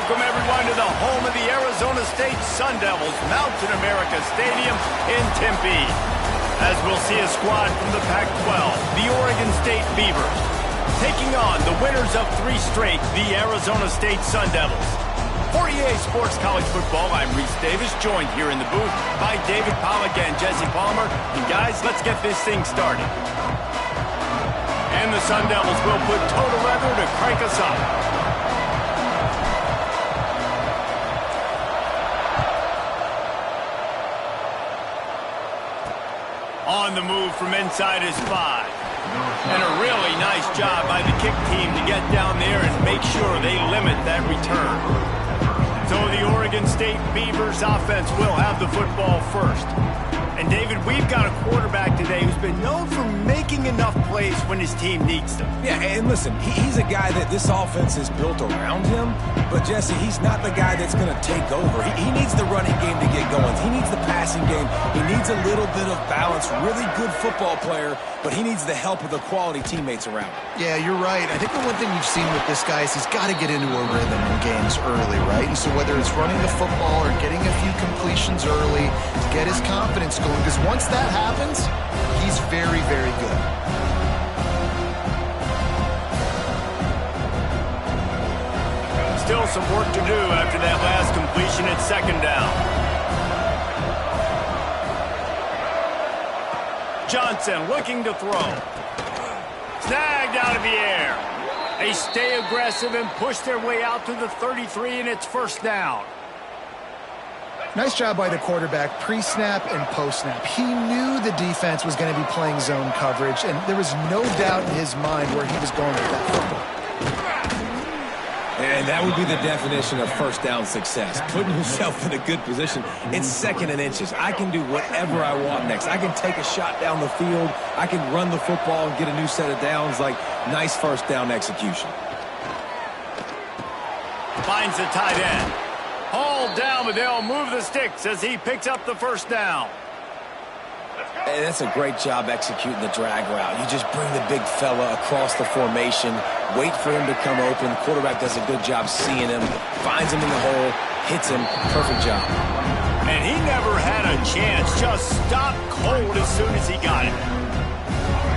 Welcome, everyone, to the home of the Arizona State Sun Devils, Mountain America Stadium in Tempe. As we'll see a squad from the Pac-12, the Oregon State Beavers, taking on the winners of 3 straight, the Arizona State Sun Devils. For EA Sports College Football, I'm Reese Davis, joined here in the booth by David Pollack and Jesse Palmer. And guys, let's get this thing started. And the Sun Devils will put total leather to crank us up. On the move from inside his 5. And a really nice job by the kick team to get down there and make sure they limit that return. So the Oregon State Beavers offense will have the football first. And David, we've got a quarterback today who's been known for making enough plays when his team needs them. Yeah, and listen, he's a guy that this offense is built around him. But, Jesse, he's not the guy that's going to take over. He needs the running game to get going. He needs the passing game. He needs a little bit of balance. Really good football player, but he needs the help of the quality teammates around him. Yeah, you're right. I think the one thing you've seen with this guy is he's got to get into a rhythm in games early, right? And so whether it's running the football or getting a few completions early to get his confidence going, because once that happens, he's very, very good. Still some work to do after that last completion at 2nd down. Johnson looking to throw. Snagged out of the air. They stay aggressive and push their way out to the 33, and it's 1st down. Nice job by the quarterback, pre-snap and post-snap. He knew the defense was going to be playing zone coverage, and there was no doubt in his mind where he was going with that football. And that would be the definition of 1st down success, putting yourself in a good position. It's 2nd and inches. I can do whatever I want next. I can take a shot down the field. I can run the football and get a new set of downs. Like, nice 1st down execution. Finds the tight end. Hauled down, but they'll move the sticks as he picks up the 1st down. And that's a great job executing the drag route. You just bring the big fella across the formation, wait for him to come open. Quarterback does a good job seeing him, finds him in the hole, hits him. Perfect job. And he never had a chance, just stopped cold as soon as he got it.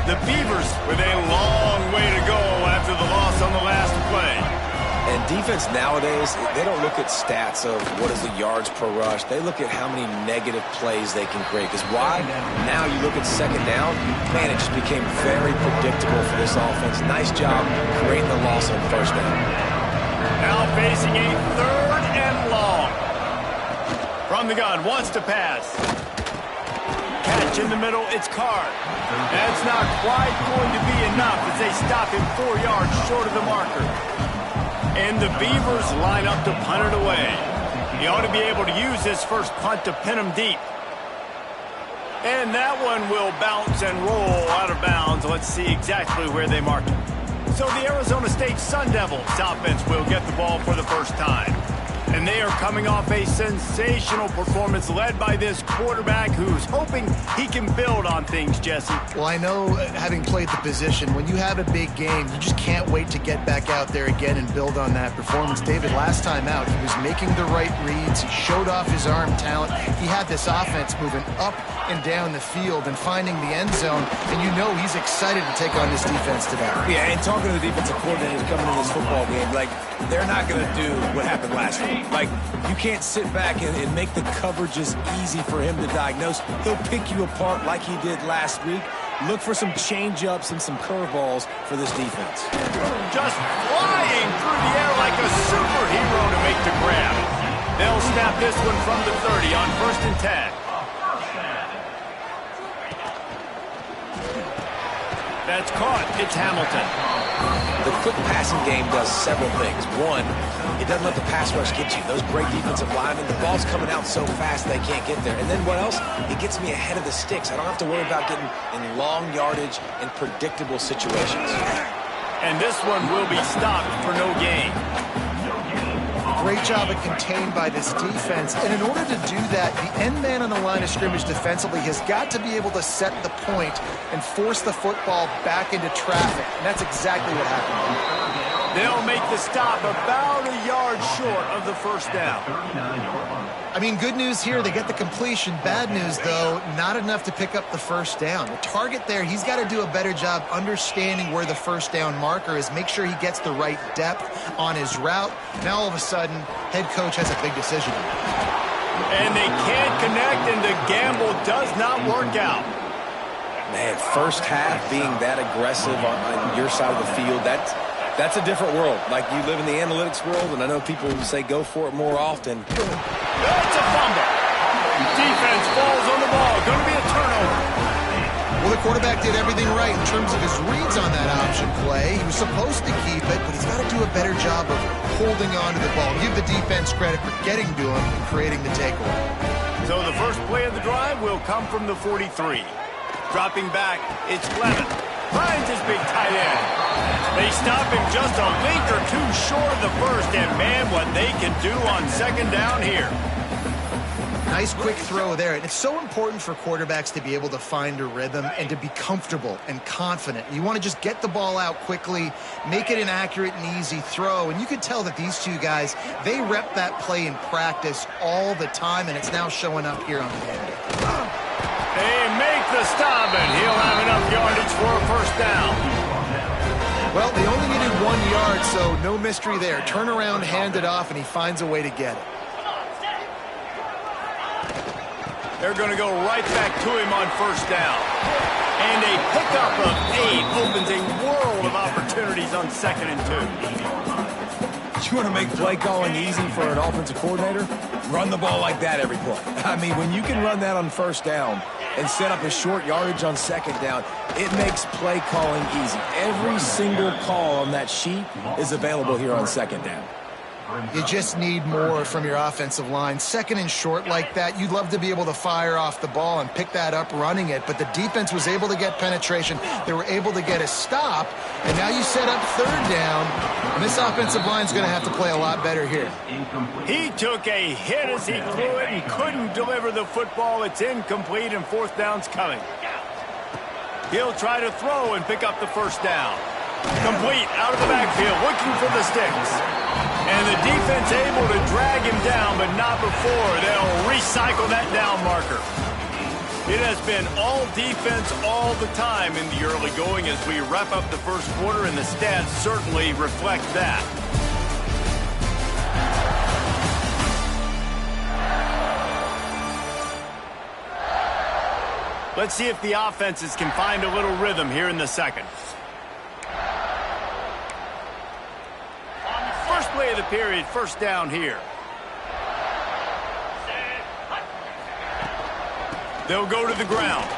The Beavers with a long way to go after the loss on the last play. And defense nowadays, they don't look at stats of what is the yards per rush. They look at how many negative plays they can create. Because why? Now you look at 2nd down, man, it just became very predictable for this offense. Nice job creating the loss on 1st down. Now facing a 3rd and long. From the gun, wants to pass. Catch in the middle, it's Card. That's not quite going to be enough as they stop him 4 yards short of the marker. And the Beavers line up to punt it away. He ought to be able to use this first punt to pin him deep. And that one will bounce and roll out of bounds. Let's see exactly where they mark it. So the Arizona State Sun Devils offense will get the ball for the first time. And they are coming off a sensational performance led by this quarterback who's hoping he can build on things, Jesse. Well, I know, having played the position, when you have a big game, you just can't wait to get back out there again and build on that performance. David, last time out, he was making the right reads. He showed off his arm talent. He had this offense moving up and down the field and finding the end zone. And you know he's excited to take on this defense today. Yeah, and talking to the defensive coordinators coming in this football game, like, they're not going to do what happened last week. Like, you can't sit back and make the coverages easy for him to diagnose. He'll pick you apart like he did last week. Look for some change-ups and some curveballs for this defense. Just flying through the air like a superhero to make the grab. They'll snap this one from the 30 on 1st and 10. That's caught. It's Hamilton. The quick passing game does several things. One, it doesn't let the pass rush get you. Those great defensive linemen, the ball's coming out so fast they can't get there. And then what else? It gets me ahead of the sticks. I don't have to worry about getting in long yardage and predictable situations. And this one will be stopped for no gain. Great job of contained by this defense. And in order to do that, the end man on the line of scrimmage defensively has got to be able to set the point and force the football back into traffic. And that's exactly what happened. They'll make the stop about a yard short of the first down. I mean, good news here, they get the completion. Bad news, though, not enough to pick up the first down. The target there, he's got to do a better job understanding where the first down marker is, make sure he gets the right depth on his route. Now, all of a sudden, head coach has a big decision. And they can't connect, and the gamble does not work out. Man, first half being that aggressive on your side of the field, that's a different world. Like, you live in the analytics world, and I know people say go for it more often. It's a fumble. Defense falls on the ball. Going to be a turnover. Well, the quarterback did everything right in terms of his reads on that option play. He was supposed to keep it, but he's got to do a better job of holding on to the ball. Give the defense credit for getting to him and creating the takeaway. So the first play of the drive will come from the 43. Dropping back, it's Clement. Finds his big tight end. They stop him just a link or two short of the first, and man, what they can do on second down here. Nice quick throw there. And it's so important for quarterbacks to be able to find a rhythm and to be comfortable and confident. You want to just get the ball out quickly, make it an accurate and easy throw. And you can tell that these two guys, they rep that play in practice all the time, and it's now showing up here on the game. They make the stop, and he'll have enough yardage for a first down. Well, they only needed 1 yard, so no mystery there. Turn around, hand it off, and he finds a way to get it. They're going to go right back to him on first down. And a pickup of 8 opens a world of opportunities on 2nd and 2. You want to make play calling easy for an offensive coordinator? Run the ball like that every play. I mean, when you can run that on first down and set up a short yardage on second down, it makes play calling easy. Every single call on that sheet is available here on second down. You just need more from your offensive line. 2nd and short like that, you'd love to be able to fire off the ball and pick that up running it, but the defense was able to get penetration. They were able to get a stop, and now you set up 3rd down, and this offensive line is going to have to play a lot better here. He took a hit as he threw it and couldn't deliver the football. It's incomplete, and 4th down's coming. He'll try to throw and pick up the first down. Complete out of the backfield, looking for the sticks. And the defense able to drag him down, but not before they'll recycle that down marker. It has been all defense all the time in the early going as we wrap up the first quarter, and the stats certainly reflect that. Let's see if the offenses can find a little rhythm here in the second. First play of the period, first down here. They'll go to the ground.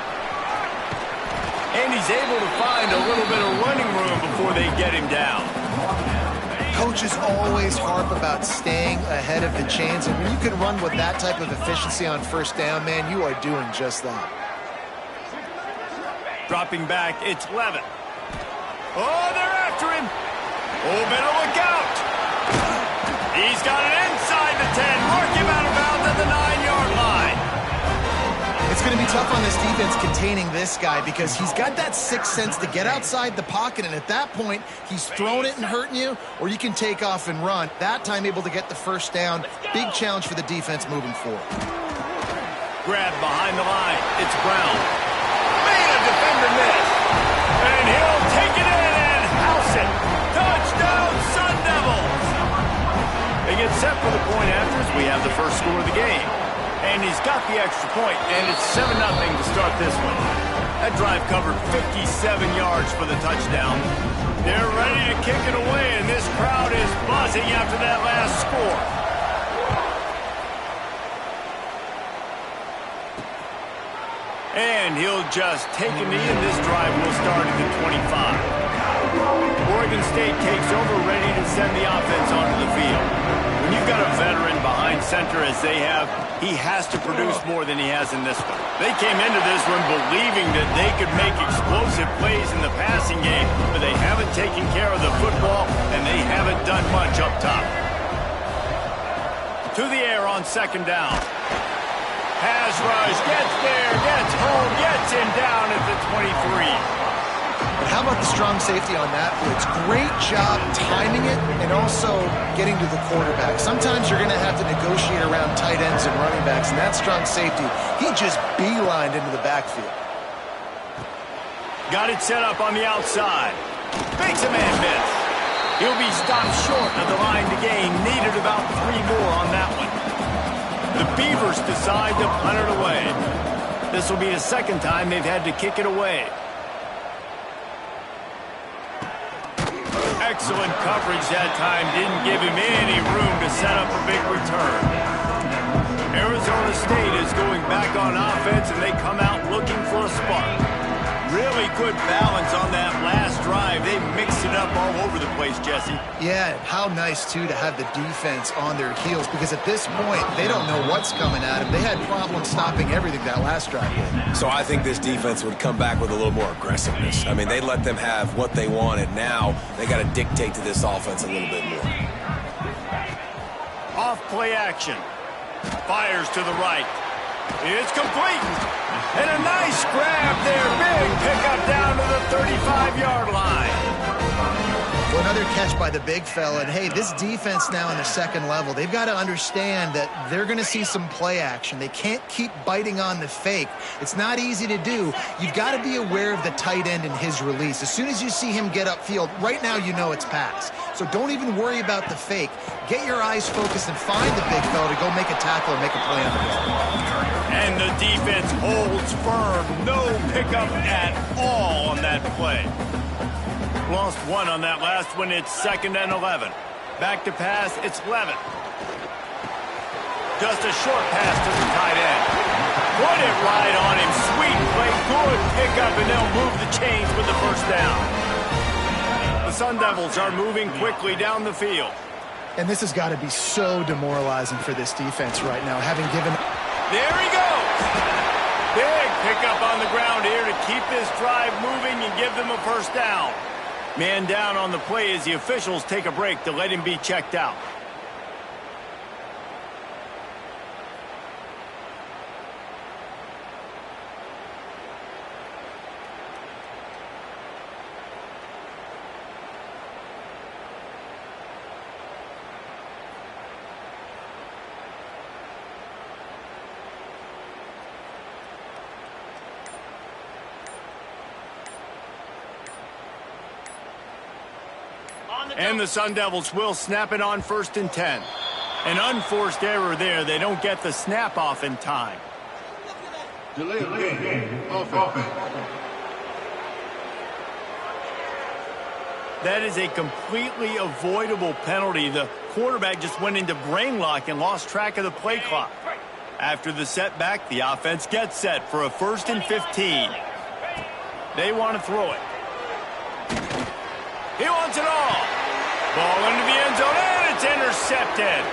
And he's able to find a little bit of running room before they get him down. Coaches always harp about staying ahead of the chains, and when you can run with that type of efficiency on first down, man, you are doing just that. Dropping back, it's Levitt. Oh, they're after him. Oh, better look out. He's got it inside the 10. Mark him out of bounds at the 9-yard line. It's going to be tough on this defense containing this guy because he's got that sixth sense to get outside the pocket, and at that point, he's throwing it and hurting you, or you can take off and run. That time able to get the first down. Big challenge for the defense moving forward. Grab behind the line. It's Brown. Made a defender miss. And he'll take it in and house it. Touchdown, Sun Devils. They get set for the point after as we have the first score of the game. And he's got the extra point, and it's 7-0 to start this one. That drive covered 57 yards for the touchdown. They're ready to kick it away, and this crowd is buzzing after that last score. And he'll just take a knee, and this drive will start at the 25. Oregon State takes over, ready to send the offense onto the field. When you've got a veteran behind center as they have, he has to produce more than he has in this one. They came into this one believing that they could make explosive plays in the passing game, but they haven't taken care of the football, and they haven't done much up top. To the air on second down. Pass rush, gets there, gets home, gets him down at the 23. But how about the strong safety on that blitz? Great job timing it and also getting to the quarterback. Sometimes you're going to have to negotiate around tight ends and running backs, and that strong safety, he just beelined into the backfield. Got it set up on the outside. Makes a man miss. He'll be stopped short of the line to gain. Needed about 3 more on that one. The Beavers decide to punt it away. This will be the second time they've had to kick it away. Excellent coverage that time. Didn't give him any room to set up a big return. Arizona State is going back on offense, and they come out looking for a spark. Really good balance on that last drive. They mixed it up all over the place, Jesse. Yeah, how nice, too, to have the defense on their heels, because at this point, they don't know what's coming at them. They had problems stopping everything that last drive. So I think this defense would come back with a little more aggressiveness. I mean, they let them have what they wanted. Now they got to dictate to this offense a little bit more. Off play action. Fires to the right. It's complete. And a nice grab there. Big pickup down to the 35-yard line. Well, another catch by the big fella. And, hey, this defense now in the second level, they've got to understand that they're going to see some play action. They can't keep biting on the fake. It's not easy to do. You've got to be aware of the tight end and his release. As soon as you see him get upfield, right now you know it's pass. So don't even worry about the fake. Get your eyes focused and find the big fella to go make a tackle or make a play on the ball. And the defense holds firm. No pickup at all on that play. Lost 1 on that last one. It's 2nd and 11. Back to pass. It's Levitt. Just a short pass to the tight end. Put it right on him. Sweet play. Good pickup, and they'll move the chains with the first down. The Sun Devils are moving quickly down the field. And this has got to be so demoralizing for this defense right now, having given... There he goes. Big pickup on the ground here to keep this drive moving and give them a first down. Man down on the play as the officials take a break to let him be checked out. And the Sun Devils will snap it on 1st and 10. An unforced error there. They don't get the snap off in time. Delay of game. Offense. That is a completely avoidable penalty. The quarterback just went into brain lock and lost track of the play clock. After the setback, the offense gets set for a 1st and 15. They want to throw it. He wants it all. Ball into the end zone, and it's intercepted.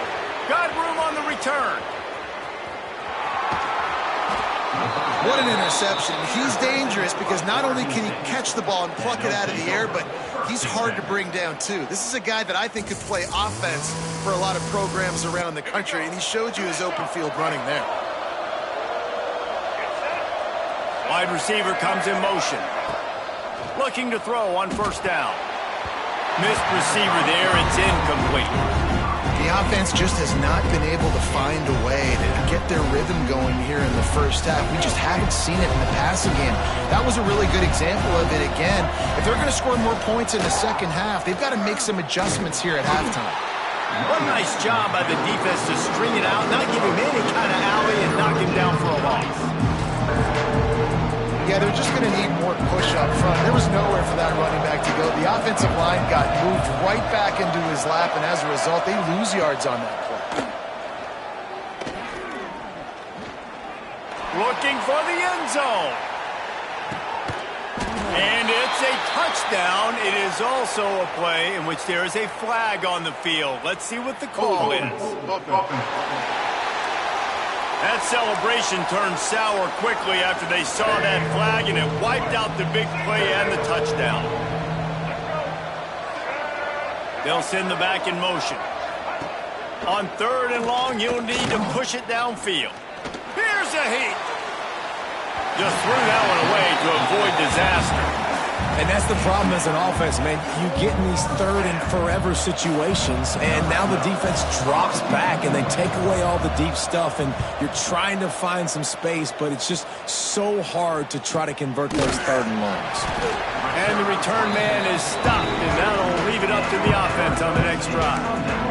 Got room on the return. What an interception. He's dangerous because not only can he catch the ball and pluck it out of the air, but he's hard to bring down, too. This is a guy that I think could play offense for a lot of programs around the country, and he showed you his open field running there. Wide receiver comes in motion. Looking to throw on 1st down. Missed receiver there. It's incomplete. The offense just has not been able to find a way to get their rhythm going here in the first half. We just haven't seen it in the passing game. That was a really good example of it again. If they're going to score more points in the second half, they've got to make some adjustments here at halftime. What a nice job by the defense to string it out, not give him any kind of alley, and knock him down for a loss. Yeah, they're just going to need more push up front. There was nowhere for that running back to go. The offensive line got moved right back into his lap, and as a result, they lose yards on that play. Looking for the end zone. And it's a touchdown. It is also a play in which there is a flag on the field. Let's see what the call is. That celebration turned sour quickly after they saw that flag, and it wiped out the big play and the touchdown. They'll send the back in motion. On 3rd and long, you'll need to push it downfield. Here's a heat. Just threw that one away to avoid disaster. And that's the problem as an offense, man. You get in these third and forever situations, and now the defense drops back, and they take away all the deep stuff, and you're trying to find some space, but it's just so hard to try to convert those third and longs. And the return man is stopped, and that'll leave it up to the offense on the next drive.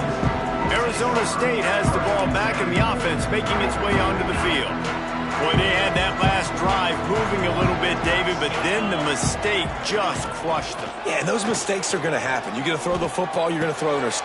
Arizona State has the ball back, and the offense making its way onto the field. Boy, they had that last drive moving a little bit, David, but then the mistake just crushed them. Yeah, those mistakes are going to happen. You're going to throw the football, you're going to throw it.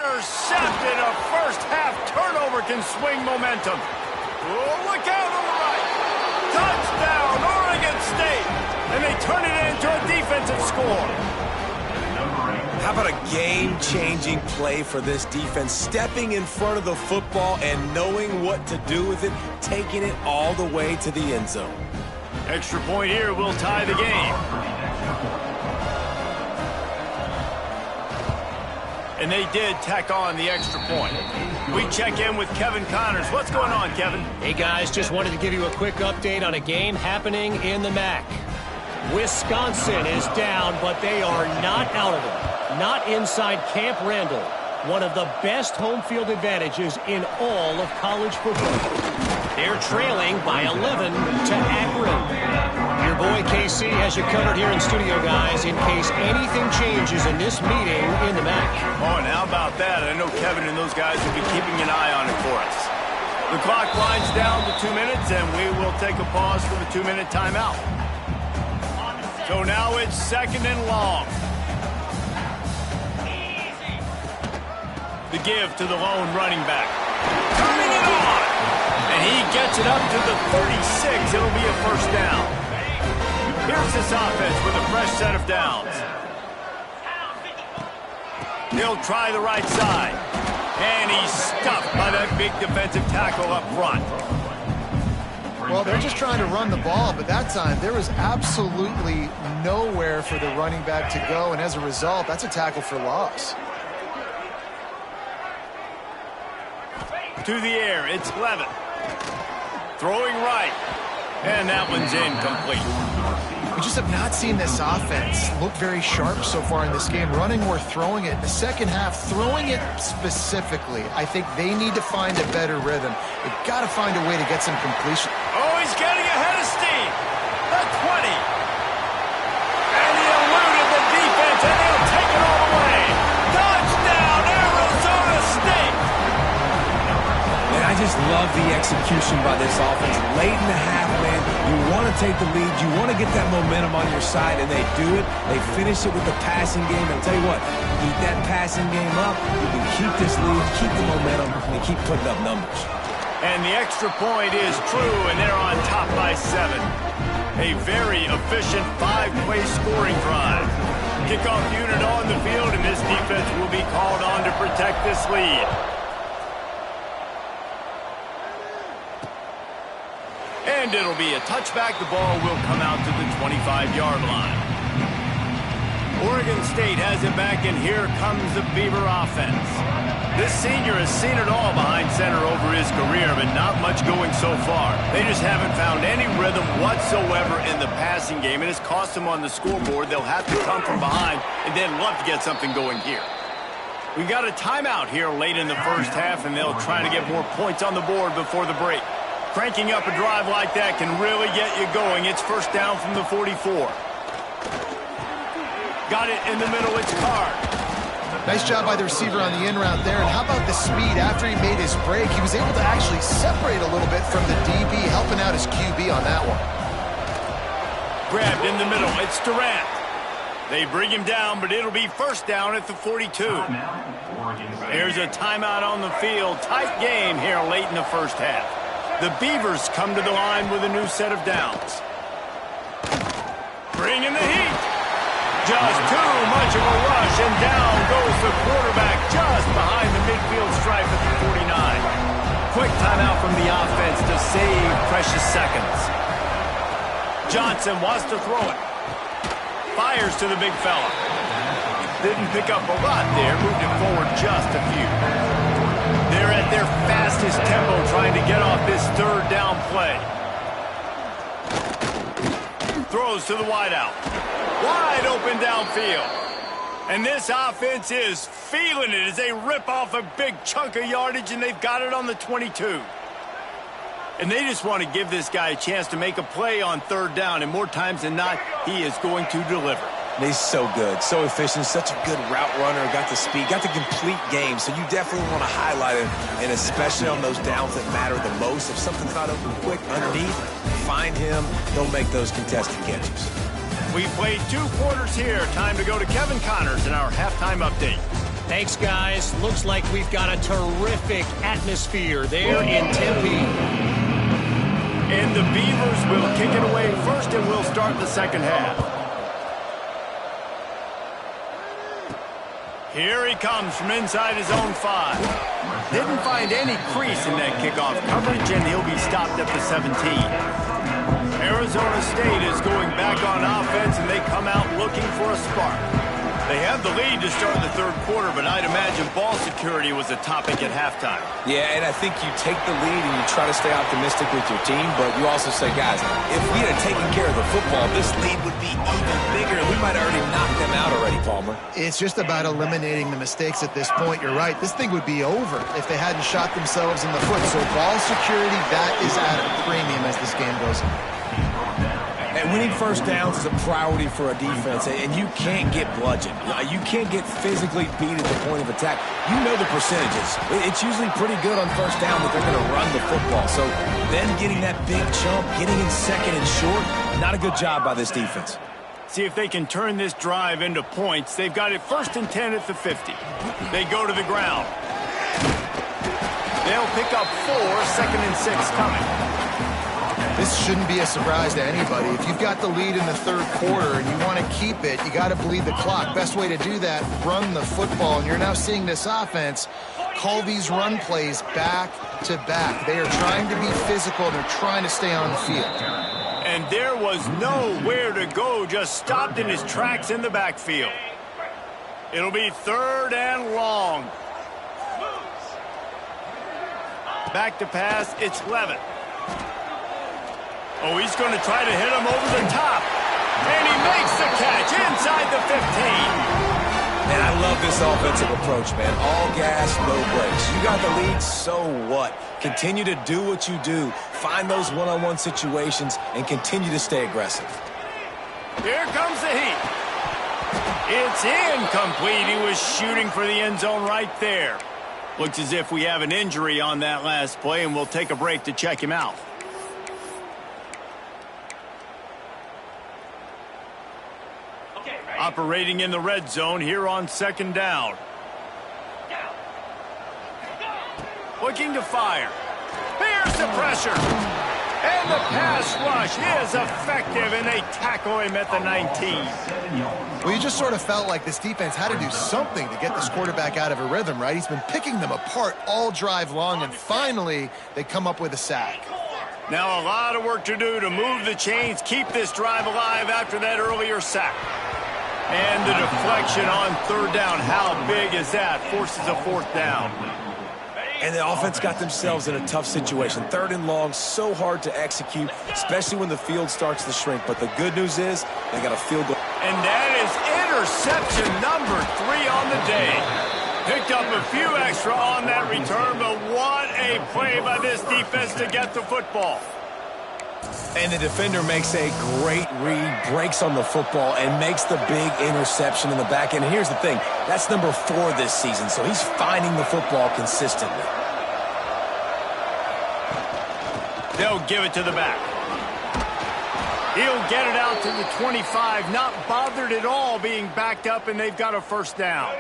Intercepted. A first-half turnover can swing momentum. Oh, look out on the right. Touchdown, Oregon State. And they turn it into a defensive score. How about a game-changing play for this defense? Stepping in front of the football and knowing what to do with it, taking it all the way to the end zone. Extra point here will tie the game. And they did tack on the extra point. We check in with Kevin Connors. What's going on, Kevin? Hey, guys, just wanted to give you a quick update on a game happening in the MAC. Wisconsin is down, but they are not out of it. Not inside Camp Randall. One of the best home field advantages in all of college football. They're trailing by 11 to Akron. Your boy KC has you covered here in studio, guys, in case anything changes in this meeting in the MAC. Oh, and how about that? I know Kevin and those guys will be keeping an eye on it for us. The clock winds down to 2 minutes, and we will take a pause for the 2-minute timeout. So now it's 2nd and long. The give to the lone running back. Turning it on! And he gets it up to the 36. It'll be a first down. Here's this offense with a fresh set of downs. He'll try the right side. And he's stuffed by that big defensive tackle up front. Well, they're just trying to run the ball, but that time there was absolutely nowhere for the running back to go, and as a result, that's a tackle for loss. To the air, it's Levitt. Throwing right. And that one's incomplete. We just have not seen this offense look very sharp so far in this game, running or throwing it. The second half, throwing it specifically, I think they need to find a better rhythm. They've got to find a way to get some completion. Oh, he's getting ahead of steam. The 20. And he eluded the defense, and he'll take it all the way. Touchdown, Arizona State. And I just love the execution by this offense. Late in the half, man, you want to take the lead. You want to get that momentum on your side, and they do it. They finish it with the passing game. And I'll tell you what, keep that passing game up. You can keep this lead, keep the momentum, and keep putting up numbers. And the extra point is true, and they're on top by 7. A very efficient 5-play scoring drive. Kickoff unit on the field, and this defense will be called on to protect this lead. And it'll be a touchback. The ball will come out to the 25-yard line. Oregon State has it back, and here comes the Beaver offense. This senior has seen it all behind center over his career, but not much going so far. They just haven't found any rhythm whatsoever in the passing game, and it's cost them on the scoreboard. They'll have to come from behind and then love to get something going here. We got a timeout here late in the first half, and they'll try to get more points on the board before the break. Cranking up a drive like that can really get you going. It's first down from the 44. Got it in the middle. It's Card. Nice job by the receiver on the in route there. And how about the speed? After he made his break, he was able to actually separate a little bit from the DB, helping out his QB on that one. Grabbed in the middle. It's Durant. They bring him down, but it'll be first down at the 42. Here's a timeout on the field. Tight game here late in the first half. The Beavers come to the line with a new set of downs. Bringing the heat. Just too much of a rush, and down goes the quarterback just behind the midfield stripe at the 49. Quick timeout from the offense to save precious seconds. Johnson wants to throw it. Fires to the big fella. Didn't pick up a lot there, moved it forward just a few. They're at their fastest tempo trying to get off this third down play. Throws to the wideout. Wide open downfield. And this offense is feeling it as they rip off a big chunk of yardage, and they've got it on the 22. And they just want to give this guy a chance to make a play on third down, and more times than not, he is going to deliver. He's so good, so efficient, such a good route runner, got the speed, got the complete game, so you definitely want to highlight him, and especially on those downs that matter the most. If something's not open quick underneath, find him, he'll make those contested catches. We played 2 quarters here. Time to go to Kevin Connors in our halftime update. Thanks, guys. Looks like we've got a terrific atmosphere there in Tempe. And the Beavers will kick it away first, and we'll start the second half. Here he comes from inside his own 5. Didn't find any crease in that kickoff coverage, and he'll be stopped at the 17. Arizona State is going back on offense, and they come out looking for a spark. They have the lead to start the third quarter, but I'd imagine ball security was a topic at halftime. Yeah, and I think you take the lead and you try to stay optimistic with your team, but you also say, guys, if we had taken care of the football, this lead would be even bigger. We might have already knocked them out already, Palmer. It's just about eliminating the mistakes at this point. You're right. This thing would be over if they hadn't shot themselves in the foot. So ball security, that is at a premium as this game goes on. And winning first downs is a priority for a defense, and you can't get bludgeoned. You can't get physically beat at the point of attack. You know the percentages. It's usually pretty good on first down that they're going to run the football. So then getting that big jump, getting in second and short, not a good job by this defense. See if they can turn this drive into points. They've got it 1st and 10 at the 50. They go to the ground. They'll pick up 4, 2nd and 6 coming. This shouldn't be a surprise to anybody. If you've got the lead in the third quarter and you want to keep it, you got to bleed the clock. Best way to do that, run the football. And you're now seeing this offense call these run plays back to back. They are trying to be physical, and they're trying to stay on the field. And there was nowhere to go, just stopped in his tracks in the backfield. It'll be 3rd and long. Back to pass, it's Levitt. Oh, he's going to try to hit him over the top. And he makes the catch inside the 15. And I love this offensive approach, man. All gas, no brakes. You got the lead, so what? Continue to do what you do. Find those one-on-one situations and continue to stay aggressive. Here comes the heat. It's incomplete. He was shooting for the end zone right there. Looks as if we have an injury on that last play, and we'll take a break to check him out. Operating in the red zone here on 2nd down. Looking to fire. Here's the pressure. And the pass rush is effective, and they tackle him at the 19. Well, you just sort of felt like this defense had to do something to get this quarterback out of a rhythm, right? He's been picking them apart all drive long, and finally they come up with a sack. Now a lot of work to do to move the chains, keep this drive alive after that earlier sack. And the deflection on 3rd down. How big is that? Forces a 4th down. And the offense got themselves in a tough situation. 3rd and long, so hard to execute, especially when the field starts to shrink. But the good news is they got a field goal. And that is interception number 3 on the day. Picked up a few extra on that return, but what a play by this defense to get the football. And the defender makes a great read, breaks on the football, and makes the big interception in the back end. And here's the thing, that's number 4 this season, so he's finding the football consistently. They'll give it to the back. He'll get it out to the 25, not bothered at all being backed up, and they've got a 1st down.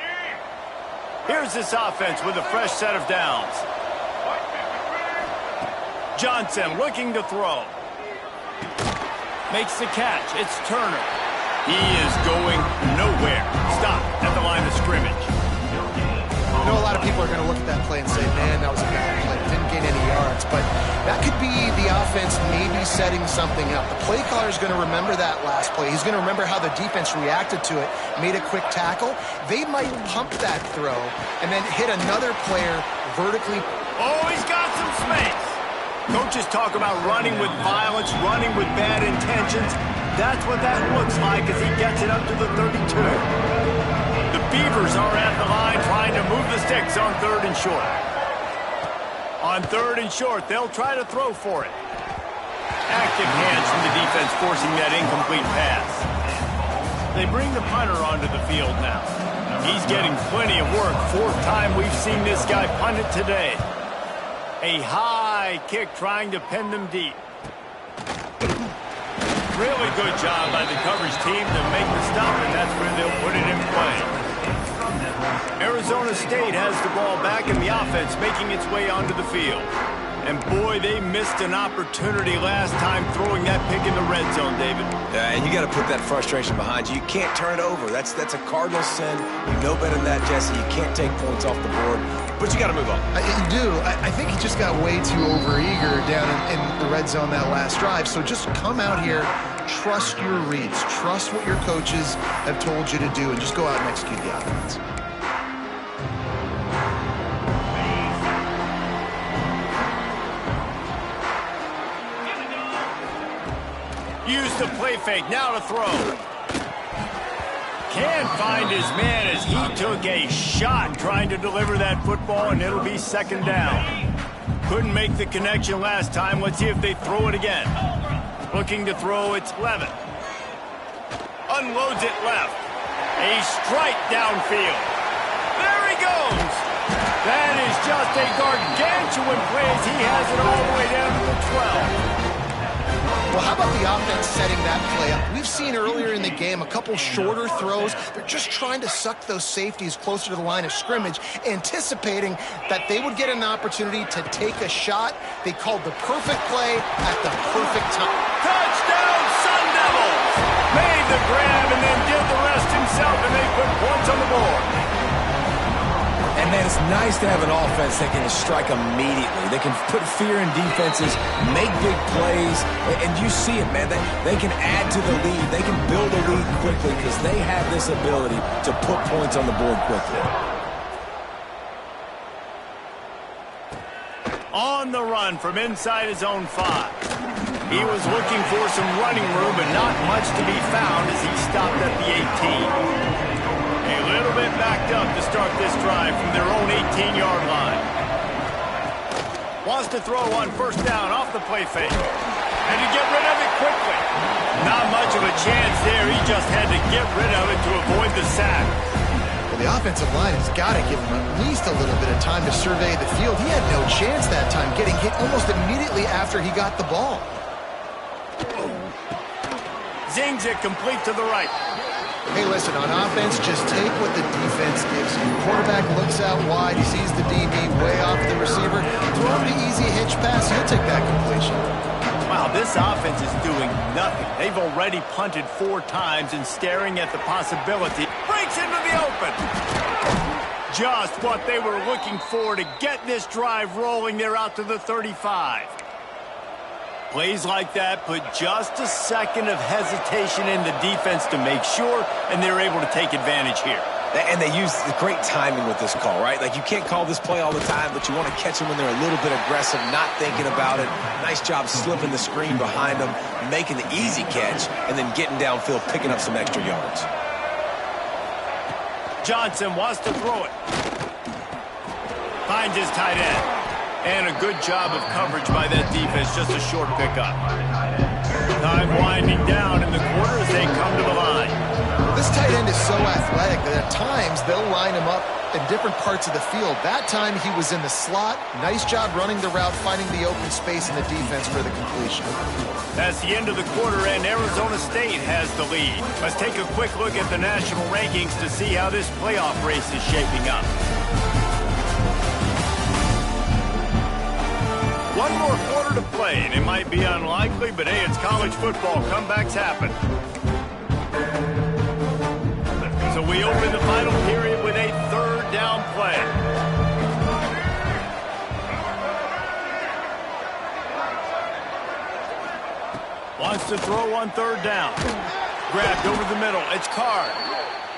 Here's this offense with a fresh set of downs. Johnson looking to throw. Makes the catch. It's Turner. He is going nowhere. Stop at the line of scrimmage. I know a lot of people are going to look at that play and say, man, that was a bad play. Didn't gain any yards. But that could be the offense maybe setting something up. The play caller is going to remember that last play. He's going to remember how the defense reacted to it, made a quick tackle. They might pump that throw and then hit another player vertically. Oh, he's got some space. Coaches talk about running with violence, running with bad intentions. That's what that looks like as he gets it up to the 32. The Beavers are at the line trying to move the sticks on 3rd and short. On 3rd and short, they'll try to throw for it. Active hands from the defense forcing that incomplete pass. They bring the punter onto the field now. He's getting plenty of work. 4th time we've seen this guy punt it today. A high kick trying to pin them deep. Really good job by the coverage team to make the stop, and that's where they'll put it in play. Arizona State has the ball back and the offense making its way onto the field. And boy, they missed an opportunity last time throwing that pick in the red zone, David. Yeah, and you got to put that frustration behind you. You can't turn it over. That's a cardinal sin. You know better than that, Jesse. You can't take points off the board, but you got to move on. You do. I think he just got way too overeager down in the red zone that last drive. So just come out here, trust your reads, trust what your coaches have told you to do, and just go out and execute the offense. Use the play fake, now to throw. Can't find his man as he took a shot trying to deliver that football, and it'll be second down. Couldn't make the connection last time. Let's see if they throw it again. Looking to throw, it's Levin. Unloads it left. A strike downfield. There he goes. That is just a gargantuan play as he has it all the way down to the 12. Well, how about the offense setting that play up? We've seen earlier in the game a couple shorter throws. They're just trying to suck those safeties closer to the line of scrimmage, anticipating that they would get an opportunity to take a shot. They called the perfect play at the perfect time. Touchdown, Sun Devils! Made the grab and then did the rest himself, and they put points on the board. And, man, it's nice to have an offense that can strike immediately. They can put fear in defenses, make big plays, and you see it, man. They can add to the lead. They can build a lead quickly because they have this ability to put points on the board quickly. On the run from inside his own 5. He was looking for some running room, but not much to be found as he stopped at the 18. A little bit backed up to start this drive from their own 18-yard line. Wants to throw on first down off the play fake. And to get rid of it quickly. Not much of a chance there. He just had to get rid of it to avoid the sack. Well, the offensive line has got to give him at least a little bit of time to survey the field. He had no chance that time, getting hit almost immediately after he got the ball. Zings it complete to the right. Hey, listen, on offense, just take what the defense gives you. Quarterback looks out wide, he sees the DB way off the receiver. Throw him the easy hitch pass, he'll take that completion. Wow, this offense is doing nothing. They've already punted 4 times and staring at the possibility. Breaks into the open. Just what they were looking for to get this drive rolling. They're out to the 35. Plays like that put just a second of hesitation in the defense to make sure, and they're able to take advantage here. And they use the great timing with this call, right? Like, you can't call this play all the time, but you want to catch them when they're a little bit aggressive, not thinking about it. Nice job slipping the screen behind them, making the easy catch, and then getting downfield, picking up some extra yards. Johnson wants to throw it. Finds his tight end. And a good job of coverage by that defense, just a short pickup. Time winding down in the quarter as they come to the line. This tight end is so athletic that at times they'll line him up in different parts of the field. That time he was in the slot. Nice job running the route, finding the open space in the defense for the completion. That's the end of the quarter, and Arizona State has the lead. Let's take a quick look at the national rankings to see how this playoff race is shaping up. One more quarter to play, and it might be unlikely, but hey, it's college football. Comebacks happen. So we open the final period with a third down play. Wants to throw on third down. Grabbed over the middle. It's Card.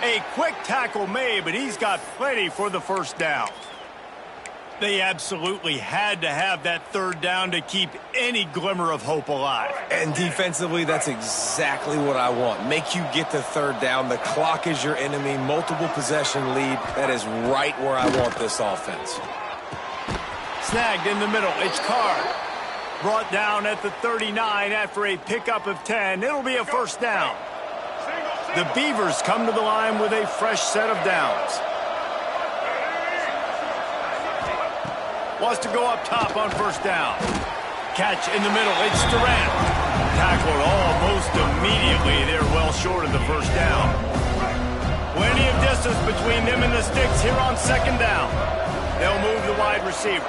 A quick tackle made, but he's got plenty for the first down. They absolutely had to have that third down to keep any glimmer of hope alive. And defensively, that's exactly what I want. Make you get the third down. The clock is your enemy. Multiple possession lead. That is right where I want this offense. Snagged in the middle. It's Card. Brought down at the 39 after a pickup of 10. It'll be a first down. The Beavers come to the line with a fresh set of downs. Wants to go up top on first down. Catch in the middle. It's Durant. Tackled almost immediately. They're well short of the first down. Plenty of distance between them and the sticks here on second down. They'll move the wide receiver.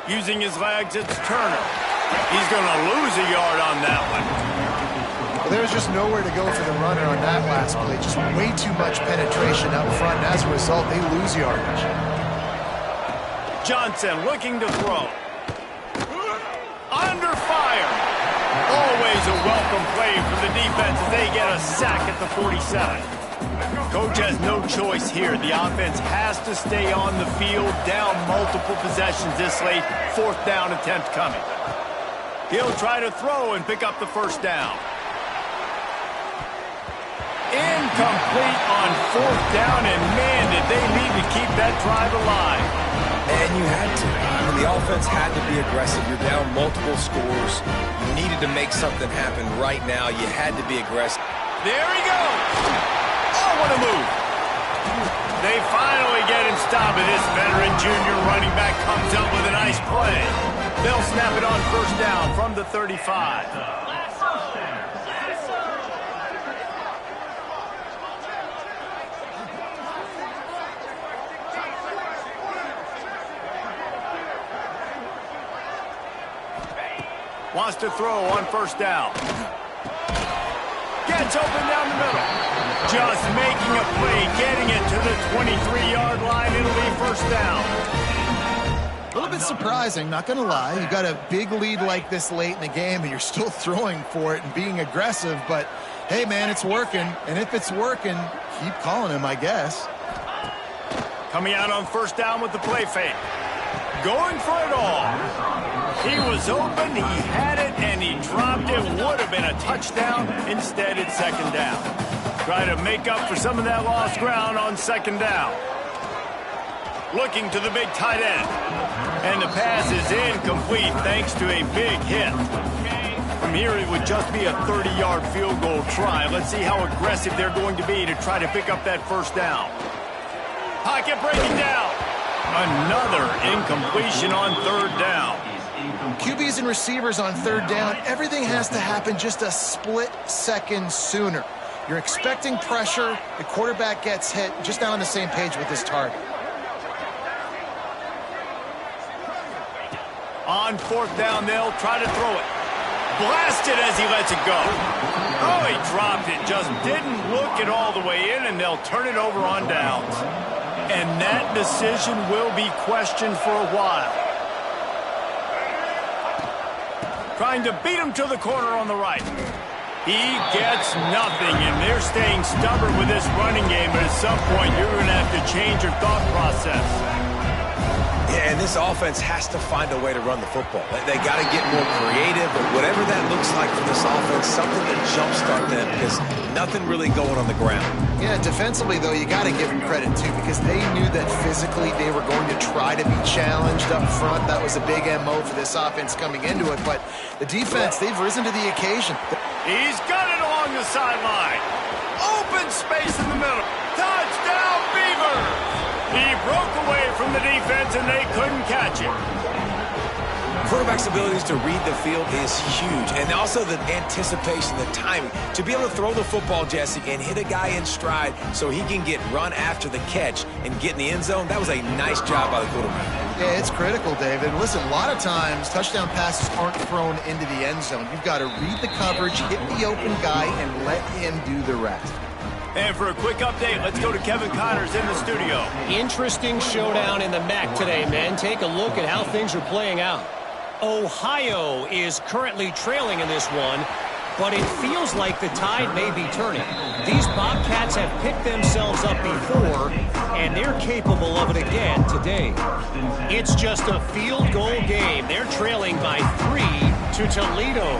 Using his legs, it's Turner. He's going to lose a yard on that one. Well, there's just nowhere to go for the runner on that last play. Just way too much penetration up front, and as a result, they lose yardage. Johnson looking to throw. Under fire. Always a welcome play for the defense as they get a sack at the 47. Coach has no choice here. The offense has to stay on the field, down multiple possessions this late. Fourth down attempt coming. He'll try to throw and pick up the first down. Incomplete on fourth down, and man, did they need to keep that drive alive. And you had to. I mean, the offense had to be aggressive. You're down multiple scores. You needed to make something happen right now. You had to be aggressive. There he goes. Oh, what a move. They finally get him stopped, and this veteran junior running back comes up with a nice play. They'll snap it on first down from the 35. Wants to throw on first down. Gets open down the middle. Just making a play, getting it to the 23-yard line. It'll be first down. A little bit surprising, not going to lie. You got a big lead like this late in the game, and you're still throwing for it and being aggressive. But, hey, man, it's working. And if it's working, keep calling him, I guess. Coming out on first down with the play fake. Going for it all. He was open, he had it, and he dropped it. Would have been a touchdown. Instead, it's second down. Try to make up for some of that lost ground on second down. Looking to the big tight end. And the pass is incomplete thanks to a big hit. From here, it would just be a 30-yard field goal try. Let's see how aggressive they're going to be to try to pick up that first down. Pocket breaking down. Another incompletion on third down. QBs and receivers on third down, everything has to happen just a split second sooner. You're expecting pressure, the quarterback gets hit, just not on the same page with his target. On fourth down, they'll try to throw it. Blasted as he lets it go. Oh, he dropped it, just didn't look it all the way in, and they'll turn it over on downs. And that decision will be questioned for a while. Trying to beat him to the corner on the right. He gets nothing, and they're staying stubborn with this running game, but at some point you're going to have to change your thought process. Yeah, and this offense has to find a way to run the football. They got to get more creative, but whatever that looks like for this offense, something to jumpstart them, because nothing really going on the ground. Yeah, defensively, though, you got to give them credit, too, because they knew that physically they were going to try to be challenged up front. That was a big MO for this offense coming into it, but the defense, they've risen to the occasion. He's got it along the sideline. Open space in the middle. Touchdown, Beavers! He broke away from the defense, and they couldn't catch him. Quarterback's abilities to read the field is huge, and also the anticipation, the timing. To be able to throw the football, Jesse, and hit a guy in stride so he can get run after the catch and get in the end zone, that was a nice job by the quarterback. Yeah, it's critical, David. Listen, a lot of times touchdown passes aren't thrown into the end zone. You've got to read the coverage, hit the open guy, and let him do the rest. And for a quick update, let's go to Kevin Connors in the studio. Interesting showdown in the MAC today, men. Take a look at how things are playing out. Ohio is currently trailing in this one, but it feels like the tide may be turning. These Bobcats have picked themselves up before, and they're capable of it again today. It's just a field goal game. They're trailing by 3 to Toledo.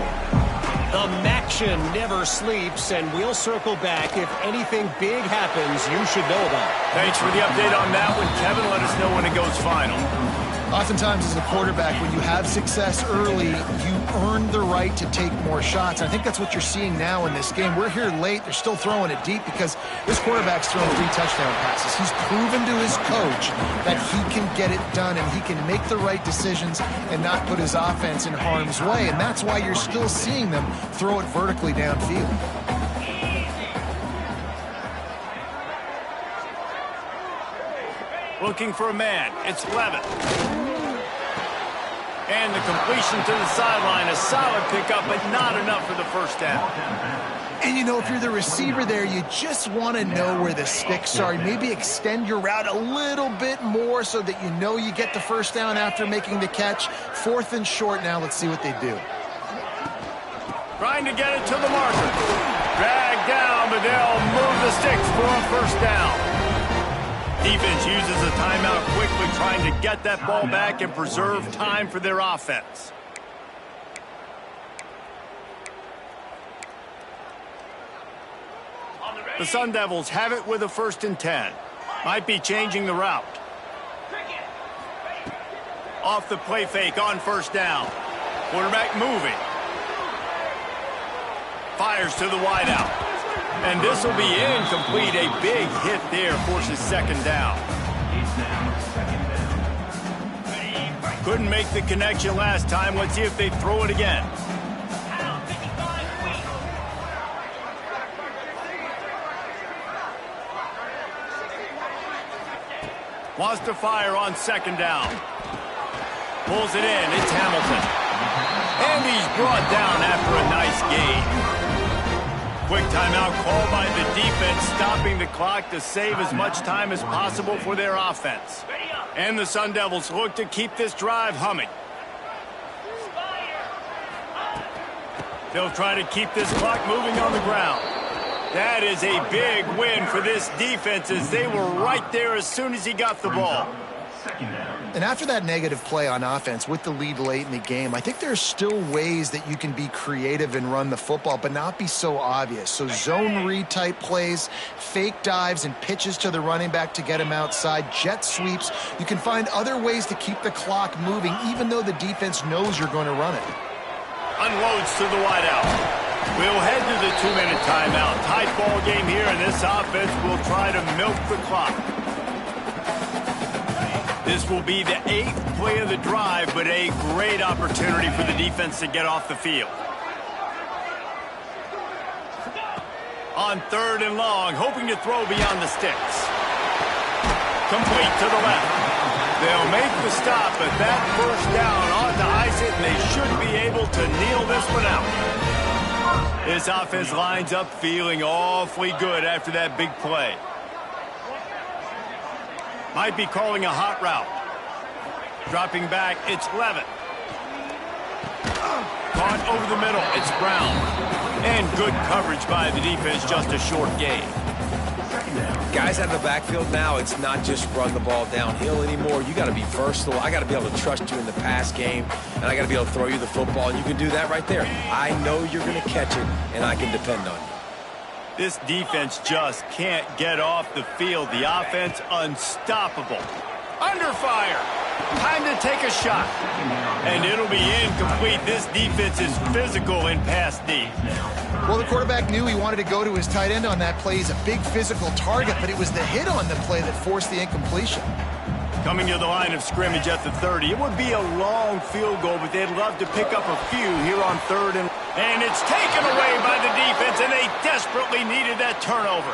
The MACtion never sleeps, and we'll circle back if anything big happens you should know about. Thanks for the update on that one, Kevin. Let us know when it goes final. Oftentimes as a quarterback, when you have success early, you earn the right to take more shots. I think that's what you're seeing now in this game. We're here late. They're still throwing it deep because this quarterback's thrown 3 touchdown passes. He's proven to his coach that he can get it done and he can make the right decisions and not put his offense in harm's way. And that's why you're still seeing them throw it vertically downfield. looking for a man. It's Levitt. And the completion to the sideline, a solid pickup, but not enough for the first down. And, you know, if you're the receiver there, you just want to know where the sticks are. Maybe extend your route a little bit more so that you know you get the first down after making the catch. 4th and short now. Let's see what they do. Trying to get it to the marker. Dragged down, but they'll move the sticks for a first down. Defense uses a timeout quickly, trying to get that ball back and preserve time for their offense. The Sun Devils have it with a 1st and 10. Might be changing the route. Off the play fake on 1st down. Quarterback moving. Fires to the wideout. And this will be incomplete. A big hit there forces 2nd down. Couldn't make the connection last time. Let's see if they throw it again. Wants to fire on 2nd down. Pulls it in. It's Hamilton. And he's brought down after a nice gain. Quick timeout called by the defense, stopping the clock to save as much time as possible for their offense. And the Sun Devils look to keep this drive humming. They'll try to keep this clock moving on the ground. That is a big win for this defense, as they were right there as soon as he got the ball. And after that negative play on offense with the lead late in the game, I think there's still ways that you can be creative and run the football, but not be so obvious. So zone read type plays, fake dives, and pitches to the running back to get him outside, jet sweeps. You can find other ways to keep the clock moving, even though the defense knows you're going to run it. Unloads to the wideout. We'll head to the 2-minute timeout. Tight ball game here, and this offense will try to milk the clock. This will be the 8th play of the drive, but a great opportunity for the defense to get off the field. On 3rd and long, hoping to throw beyond the sticks. Complete to the left. They'll make the stop, but that first down ought to ice it, and they should be able to kneel this one out. This offense lines up feeling awfully good after that big play. Might be calling a hot route. Dropping back, it's Levitt. Caught over the middle, it's Brown. And good coverage by the defense, just a short gain. Guys out of the backfield now, it's not just run the ball downhill anymore. You got to be versatile. I got to be able to trust you in the pass game, and I got to be able to throw you the football, and you can do that right there. I know you're going to catch it, and I can depend on you. This defense just can't get off the field. The offense unstoppable. Under fire. Time to take a shot. And it'll be incomplete. This defense is physical in pass D. Well, the quarterback knew he wanted to go to his tight end on that play. He's a big physical target, but it was the hit on the play that forced the incompletion. Coming to the line of scrimmage at the 30. It would be a long field goal, but they'd love to pick up a few here on 3rd and... And it's taken away by the defense, and they desperately needed that turnover.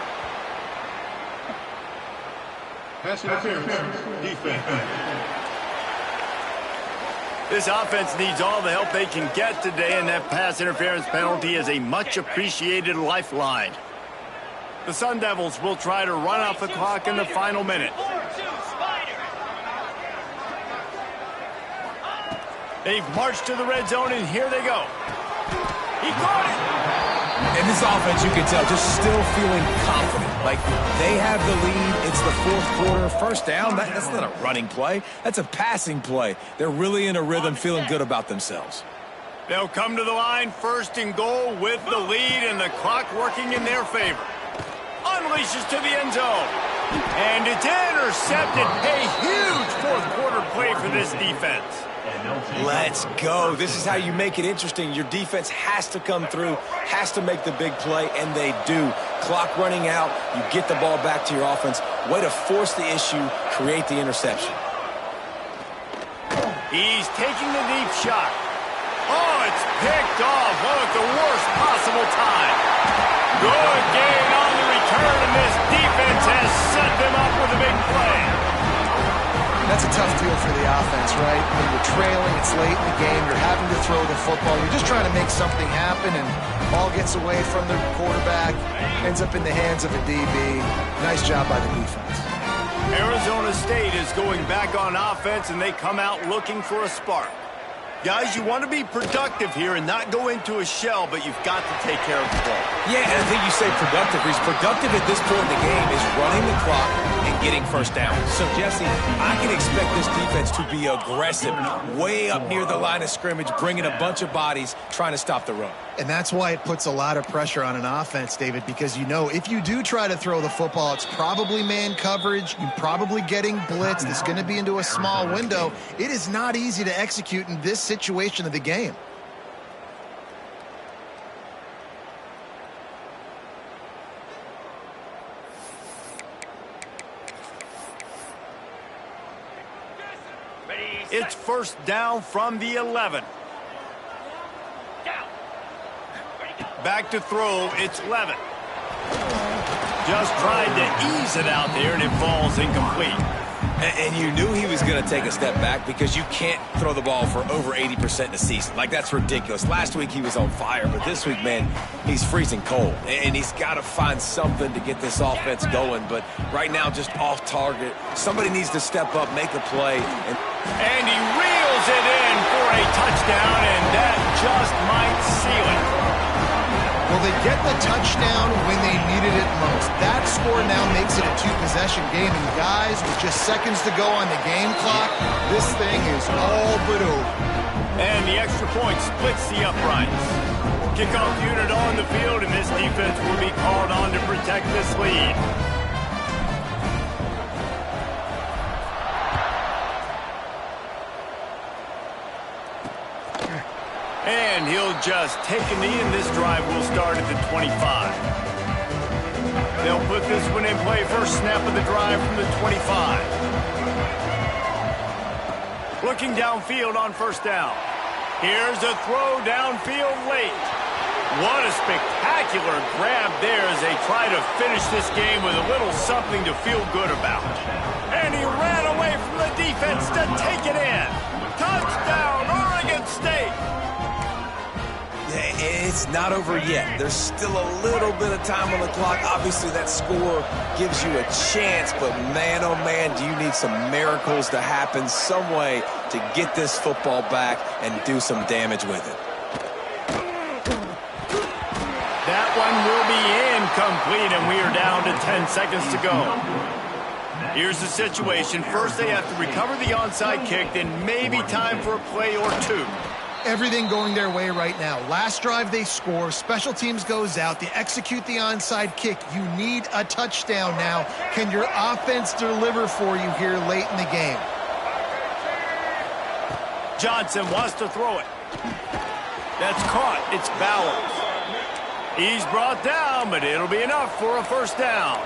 Pass interference, defense. This offense needs all the help they can get today, and that pass interference penalty is a much-appreciated lifeline. The Sun Devils will try to run out the clock in the final minute. They've marched to the red zone, and here they go. He caught it. And this offense, you can tell, just still feeling confident. Like, they have the lead. It's the 4th quarter. First down, that's not a running play. That's a passing play. They're really in a rhythm, feeling good about themselves. They'll come to the line, 1st and goal with the lead, and the clock working in their favor. Unleashes to the end zone. And it's intercepted. A huge 4th quarter play for this defense. Let's go. This is how you make it interesting. Your defense has to come through, has to make the big play, and they do. Clock running out, you get the ball back to your offense. Way to force the issue, create the interception. He's taking the deep shot. Oh, it's picked off. Oh, at the worst possible time. Good gain on the return, and this defense has set them up with a big play. That's a tough deal for the offense, right? When you're trailing, it's late in the game, you're having to throw the football, you're just trying to make something happen, and ball gets away from the quarterback, ends up in the hands of a DB. Nice job by the defense. Arizona State is going back on offense, and they come out looking for a spark. Guys, you want to be productive here and not go into a shell, but you've got to take care of the ball. Yeah, and I think you say productive. He's productive at this point in the game is running the clock and getting first down. So, Jesse, I can expect this defense to be aggressive, way up near the line of scrimmage, bringing a bunch of bodies, trying to stop the run. And that's why it puts a lot of pressure on an offense, David, because you know if you do try to throw the football, it's probably man coverage. You're probably getting blitzed. It's going to be into a small window. It is not easy to execute in this situation of the game. It's first down from the 11. Back to throw, it's Levitt. Just tried to ease it out there, and it falls incomplete. And you knew he was going to take a step back because you can't throw the ball for over 80% in a season. Like, that's ridiculous. Last week he was on fire, but this week, man, he's freezing cold. And he's got to find something to get this offense going. But right now, just off target. Somebody needs to step up, make a play. And he reels it in for a touchdown, and that just might seal it. Well, they get the touchdown when they needed it most. That score now makes it a two-possession game. And guys, with just seconds to go on the game clock, this thing is all but over. And the extra point splits the uprights. Kickoff unit on the field, and this defense will be called on to protect this lead. And he'll just take a knee, and this drive will start at the 25. They'll put this one in play. First snap of the drive from the 25. Looking downfield on first down. Here's a throw downfield late. What a spectacular grab there as they try to finish this game with a little something to feel good about. And he ran away from the defense to take it in. Touchdown, Oregon State. It's not over yet. There's still a little bit of time on the clock. Obviously, that score gives you a chance, but man, oh man, do you need some miracles to happen some way to get this football back and do some damage with it. That one will be incomplete, and we are down to 10 seconds to go. Here's the situation. First, they have to recover the onside kick, then maybe time for a play or two. Everything going their way right now. Last drive they score, special teams goes out, they execute the onside kick. You need a touchdown now. Can your offense deliver for you here late in the game? Johnson wants to throw it. That's caught. It's Bowers. He's brought down, but it'll be enough for a first down.